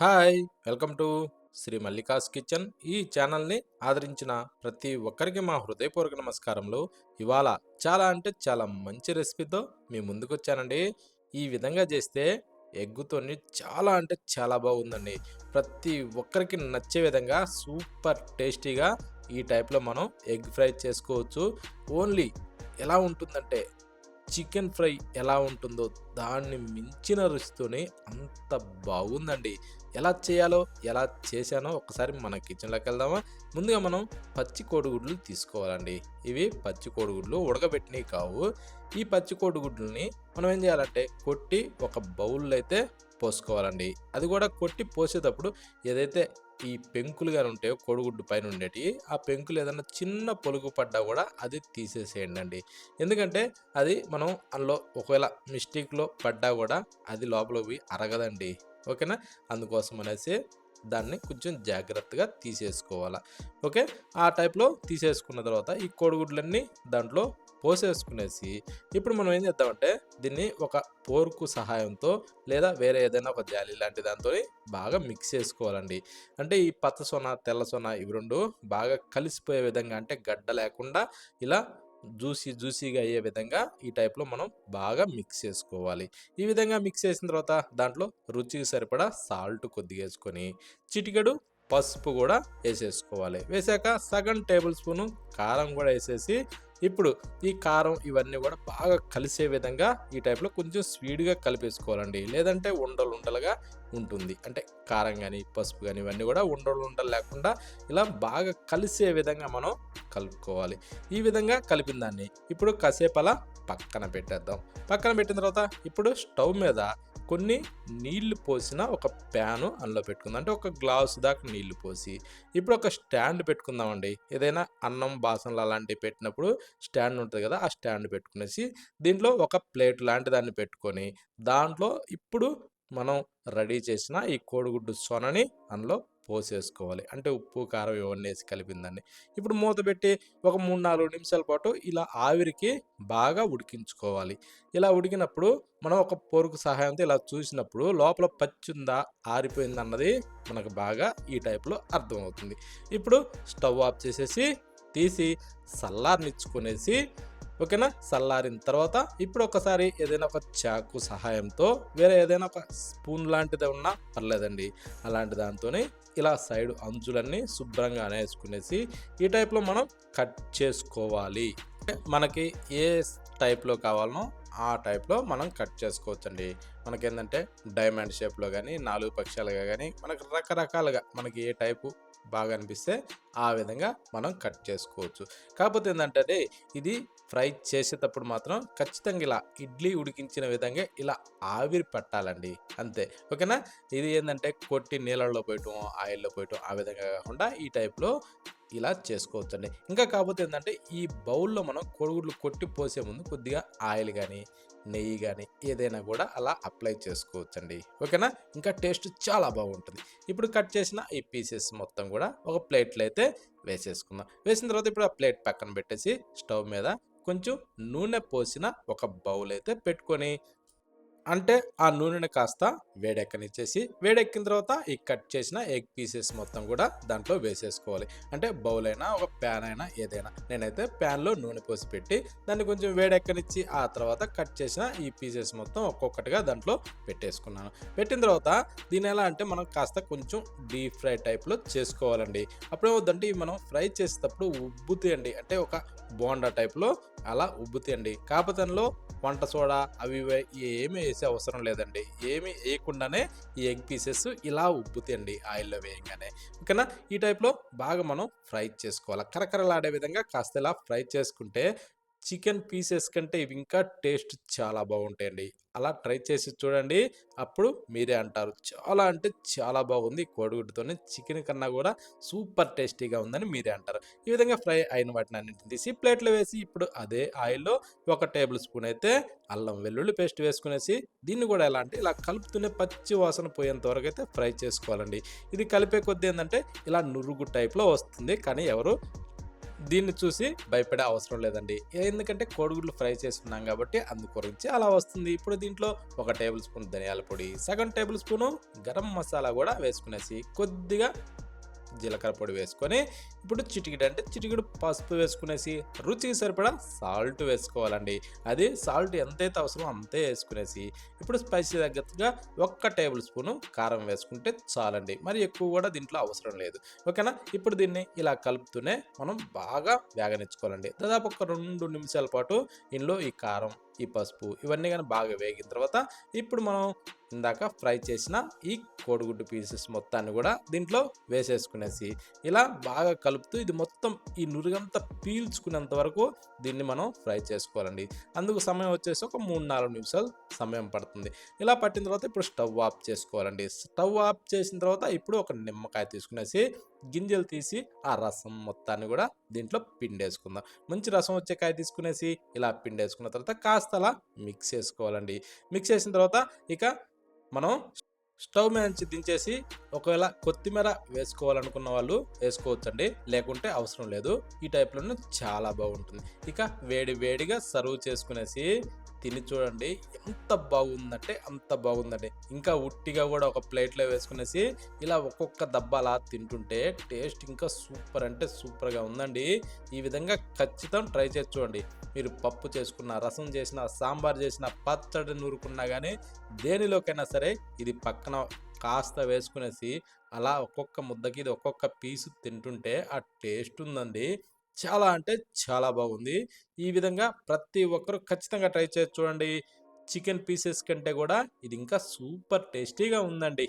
Hi! Welcome to Shri Mallika's kitchen. ఈ ఛానల్‌ని ఆదరించిన ప్రతి ఒక్కరికి మా హృదయపూర్వక నమస్కారములు. ఇవాళ చాలా అంటే చాలా మంచి రెసిపీతో మీ ముందుకొచ్చానండి. ఈ విధంగా చేస్తే ఎగ్గుతోని చాలా అంటే చాలా బాగుందండి. ప్రతి ఒక్కరికి నచ్చే విధంగా సూపర్ టేస్టీగా ఈ టైప్‌లో మనం ఎగ్ ఫ్రై చేసుకోవచ్చు. ఓన్లీ ఎలా ఉంటుందంటే చికెన్ ఫ్రై ఎలా ఉంటుందో దాన్ని మించిన రుచితోని అంత బాగుందండి. ఎలా చేయాలో, ఎలా చేశానో ఒకసారి మన కిచెన్‌లోకి వెళ్దామా? ముందుగా మనం పచ్చి కోడిగుడ్లు తీసుకోవాలండి. ఇవి పచ్చి కోడిగుడ్లు ఉడకబెట్టినవి కావు. ఈ పచ్చి కోడిగుడ్లని మనం ఏం చేయాలంటే కొట్టి ఒక బౌల్‌లో అయితే పోసుకోవాలండి. అది కూడా కొట్టి పోసేటప్పుడు ఏదైతే ఈ పెంకులు గాని ఉంటాయో కోడిగుడ్డు పైన ఉండేటియి, ఆ పెంకులు ఏదన్నా చిన్న పొలుగు పడ్డా కూడా అది తీసేసేయండండి. ఎందుకంటే అది మనం అందులో ఒకవేళ మిస్టేక్‌లో పడ్డా గూడా అది లోపలికి పోయి అరగదండి. ఓకేనా? అందుకోసం అనేసి దాన్ని కొంచెం జాగ్రత్తగా తీసేసుకోవాల. ఓకే. ఆ టైప్‌లో తీసేసుకున్న తర్వాత ఈ కోడిగుడ్లన్నీ దాంట్లో పోసేసుకునేసి, ఇప్పుడు మనం ఏం చేద్దామంటే దీన్ని ఒక ఫోర్కు సహాయంతో లేదా వేరే ఏదైనా ఒక జాలి లాంటి దాంతోని బాగా మిక్స్ చేసుకోవాలండి. అంటే ఈ పచ్చ సొన, తెల్ల సొన ఇవి 2 బాగా కలిసిపోయే విధంగా అంటే గడ్డ లేకుండా ఇలా జ్యూసీగా అయ్యే విధంగా ఈ టైప్‌లో మనం బాగా మిక్స్ చేసుకోవాలి. ఈ విధంగా మిక్స్ చేసిన తర్వాత దాంట్లో రుచికి సరిపడా సాల్ట్ కొద్దిగా యేసుకొని, చిటికెడు పసుపు గూడా యేసేసుకోవాలి. వేసాక సగం టేబుల్ స్పూను కారం గూడా యేసేసి, ఇప్పుడు ఈ కారం ఇవన్నీ గూడా బాగా కలిసే విధంగా ఈ టైప్‌లో కొంచెం స్వీట్‌గా కలిపేసుకోవాలండి. లేదంటే ఉండలు ఉండలుగా ఉంటుంది. అంటే కారం గాని, పసుపు గాని ఇవన్నీ గూడా ఉండలు ఉండలు లేకుండా ఇలా బాగా కలిసే విధంగా మనం కలుపుకోవాలి. ఈ విధంగా కలిపిన దాన్ని ఇప్పుడు కాసేపు అలా పక్కన పెట్టేద్దాం. పక్కన పెట్టిన తర్వాత ఇప్పుడు స్టవ్ మీద కొన్ని నీళ్లు పోసిన ఒక ప్యాను అందులో పెట్టుకుందాం. అంటే ఒక గ్లాసు దాకా నీళ్లు పోసి, ఇప్పుడు ఒక స్టాండ్ పెట్టుకుందామండి. ఏదైనా అన్నం బాసనలు అలాంటివి పెట్టినప్పుడు స్టాండ్ ఉంటది కదా! ఆ స్టాండ్ పెట్టుకునేసి, దీంట్లో ఒక ప్లేట్ లాంటి దాన్ని పెట్టుకొని, దాంట్లో ఇప్పుడు మనం రెడీ చేసిన ఈ కోడిగుడ్డు సొనని అందులో పోసేసుకోవాలి. అంటే ఉప్పు, కారం ఇవన్నీ ఏసి కలిపిన దాన్ని. ఇప్పుడు మూత పెట్టి ఒక 3, 4 నిమిషాల పాటు ఇలా ఆవిరికి బాగా ఉడికించుకోవాలి. ఇలా ఉడికినప్పుడు మనం ఒక పొరుగు సహాయంతో ఇలా చూసినప్పుడు లోపల పచ్చుందా, ఆరిపోయిందన్నది మనకు బాగా ఈ టైప్‌లో అర్థమవుతుంది. ఇప్పుడు స్టవ్ ఆఫ్ చేసేసి, తీసి చల్లారనిచ్చుకునేసి ఓకేనా? చల్లారిన తర్వాత ఇప్పుడు ఒకసారి ఏదైనా ఒక చాకు సహాయంతో వేరే ఏదైనా ఒక స్పూన్ లాంటిది ఉన్నా పర్లేదండి. అలాంటి దాంతోని ఇలా సైడ్ అంచులన్నీ శుభ్రంగా అనేసుకునేసి ఈ టైప్‌లో మనం కట్ చేసుకోవాలి. మనకి ఏ టైప్‌లో కావాలనో ఆ టైప్‌లో మనం కట్ చేసుకోవచ్చండి. మనకేందంటే డైమండ్ షేప్‌లో గాని, 4 పక్షాలుగా గాని మనకు రకరకాలుగా మనకి ఏ టైపు బాగా అనిపిస్తే ఆ విధంగా మనం కట్ చేసుకోవచ్చు. కాకపోతే ఏందంటే ఇది ఫ్రై చేసేటప్పుడు మాత్రం ఖచ్చితంగా ఇలా ఇడ్లీ ఉడికించిన విధంగా ఇలా ఆవిరి పట్టాలండి. అంతే. ఓకేనా? ఇది ఏందంటే కొట్టి నీళ్ళల్లో పోయటం, ఆయిల్‌లో పోయటం ఆ విధంగా కాకుండా ఈ టైప్‌లో ఇలా చేసుకోవచ్చండి. ఇంకా కాపోతే ఏందంటే, ఈ బౌల్‌లో మనం కోడిగుడ్లు కొట్టి పోసే ముందు కొద్దిగా ఆయిల్ గాని, నెయ్యి గాని ఏదైనా గూడా అలా అప్లై చేసుకోవచ్చండి. ఓకేనా? ఇంకా టేస్ట్ చాలా బాగుంటది. ఇప్పుడు కట్ చేసిన ఈ పీసెస్ మొత్తం గూడా ఒక ప్లేట్‌లో అయితే వేసేసుకుందాం. వేసిన తర్వాత ఇప్పుడు ఆ ప్లేట్ పక్కన పెట్టేసి స్టవ్ మీద కొంచెం నూనె పోసిన ఒక బౌల్ అయితే పెట్టుకొని అంటే ఆ నూనెని కాస్త వేడెక్కనిచ్చేసి, వేడెక్కిన తర్వాత ఈ కట్ చేసిన ఎగ్ పీసెస్ మొత్తం గూడా దాంట్లో వేసేసుకోవాలి. అంటే బౌల్ అయినా, ఒక ప్యాన్ అయినా ఏదైనా. నేనైతే ప్యాన్‌లో నూనె పోసి పెట్టి, దాన్ని కొంచెం వేడెక్కనిచ్చి, ఆ తర్వాత కట్ చేసిన ఈ పీసెస్ మొత్తం ఒక్కొక్కటిగా దాంట్లో పెట్టేసుకున్నాను. పెట్టిన తర్వాత దీన్నెలా అంటే మనం కాస్త కొంచెం డీప్ ఫ్రై టైప్‌లో చేసుకోవాలండి. అప్పుడేమవుద్దంటే ఇవి మనం ఫ్రై చేసేటప్పుడు ఉబ్బుతాయండి. అంటే ఒక బోండా టైప్‌లో అలా ఉబ్బుతాయండి. కాపోతే అందులో వంట సోడా అవి ఇవి ఏమి ఏసే అవసరం లేదండి. ఏమి ఏయకుండానే ఈ ఎగ్ పీసెస్ ఇలా ఉబ్బుతాయండి ఆయిల్‌లో వేయంగానే. ఓకేనా? ఈ టైప్‌లో బాగా మనం ఫ్రై చేసుకోవాలి. కరకరలాడే విధంగా కాస్త ఇలా ఫ్రై చేసుకుంటే చికెన్ పీసెస్ కంటే ఇవి ఇంకా టేస్ట్ చాలా బాగుంటాయండి. అలా ట్రై చేసి చూడండి. అప్పుడు మీరే అంటారు. చాలా అంటే చాలా బాగుంది. కోడిగుడ్డుతోని చికెన్ కన్నా గూడా సూపర్ టేస్టీగా ఉందని మీరే అంటారు. ఈ విధంగా ఫ్రై అయిన వాటినన్నిటిని తీసి ప్లేట్‌లో వేసి ఇప్పుడు అదే ఆయిల్‌లో ఒక టేబుల్ స్పూన్ అయితే అల్లం వెల్లుల్లి పేస్ట్ వేసుకునేసి దీన్ని గూడా ఎలా అంటే ఇలా కలుపుతూనే పచ్చి వాసన పోయేంత వరకైతే ఫ్రై చేసుకోవాలండి. ఇది కలిపే కొద్దీ ఏందంటే ఇలా నురుగు టైప్‌లో వస్తుంది. కానీ ఎవరు దీన్ని చూసి భయపడే అవసరం లేదండి. ఎందుకంటే కోడిగుడ్లు ఫ్రై చేసుకున్నాం కాబట్టి అందు గురించి అలా వస్తుంది. ఇప్పుడు దీంట్లో ఒక టేబుల్ స్పూన్ ధనియాల పొడి, సగం టేబుల్ స్పూను గరం మసాలా గూడా వేసుకునేసి, కొద్దిగా జీలకర్ర పొడి వేసుకొని, ఇప్పుడు చిటికెడు అంటే చిటికెడు పసుపు వేసుకునేసి, రుచికి సరిపడా సాల్ట్ వేసుకోవాలండి. అది సాల్ట్ ఎంతైతే అవసరమో అంతే వేసుకునేసి, ఇప్పుడు స్పైసీ తగ్గట్టుగా ఒక్క టేబుల్ స్పూను కారం వేసుకుంటే చాలండి. మరి ఎక్కువ కూడా దీంట్లో అవసరం లేదు. ఓకేనా? ఇప్పుడు దీన్ని ఇలా కలుపుతూనే మనం బాగా వేగనిచ్చుకోవాలండి. దాదాపు ఒక 2 నిమిషాల పాటు ఇందులో ఈ కారం, ఈ పసుపు ఇవన్నీ గాని బాగా వేగిన తర్వాత, ఇప్పుడు మనం ఇందాక ఫ్రై చేసిన ఈ కోడిగుడ్డు పీసెస్ మొత్తాన్ని కూడా దీంట్లో వేసేసుకునేసి, ఇలా బాగా కలుపుతూ ఇది మొత్తం ఈ నురుగంతా పీల్చుకునేంత వరకు దీన్ని మనం ఫ్రై చేసుకోవాలండి. అందుకు సమయం వచ్చేసి ఒక 3-4 నిమిషాలు సమయం పడుతుంది. ఇలా పట్టిన తర్వాత ఇప్పుడు స్టవ్ ఆఫ్ చేసుకోవాలండి. స్టవ్ ఆఫ్ చేసిన తర్వాత ఇప్పుడు ఒక నిమ్మకాయ తీసుకునేసి, గింజలు తీసి ఆ రసం మొత్తాన్ని కూడా దీంట్లో పిండేసుకుందాం. మంచి రసం వచ్చే కాయ తీసుకునేసి ఇలా పిండేసుకున్న తర్వాత కాస్త అలా మిక్స్ చేసుకోవాలండి. మిక్స్ చేసిన తర్వాత ఇక మనం స్టవ్ మీద నుంచి దించేసి, ఒకవేళ కొత్తిమీర వేసుకోవాలనుకున్న వాళ్ళు వేసుకోవచ్చండి. లేకుంటే అవసరం లేదు. ఈ టైప్‌లోనే చాలా బాగుంటుంది. ఇక వేడి వేడిగా సర్వ్ చేసుకునేసి తిని చూడండి. ఎంత బాగుందంటే అంత బాగుందండి. ఇంకా ఉట్టిగా గూడా ఒక ప్లేట్‌లో వేసుకునేసి ఇలా ఒక్కొక్క దబ్బ అలా తింటుంటే టేస్ట్ ఇంకా సూపర్ అంటే సూపర్‌గా ఉందండి. ఈ విధంగా ఖచ్చితం ట్రై చేసి చూడండి. మీరు పప్పు చేసుకున్న, రసం చేసిన, సాంబార్ చేసిన, పచ్చడి నూరుకున్నా గానీ దేనిలోకైనా సరే ఇది పక్కన కాస్త వేసుకునేసి, అలా ఒక్కొక్క ముద్దకి ఇది ఒక్కొక్క పీసు తింటుంటే ఆ టేస్ట్ ఉందండి. చాలా అంటే చాలా బాగుంది. ఈ విధంగా ప్రతి ఒక్కరు ఖచ్చితంగా ట్రై చేసి చూడండి. చికెన్ పీసెస్ కంటే గూడా ఇది ఇంకా సూపర్ టేస్టీగా ఉందండి.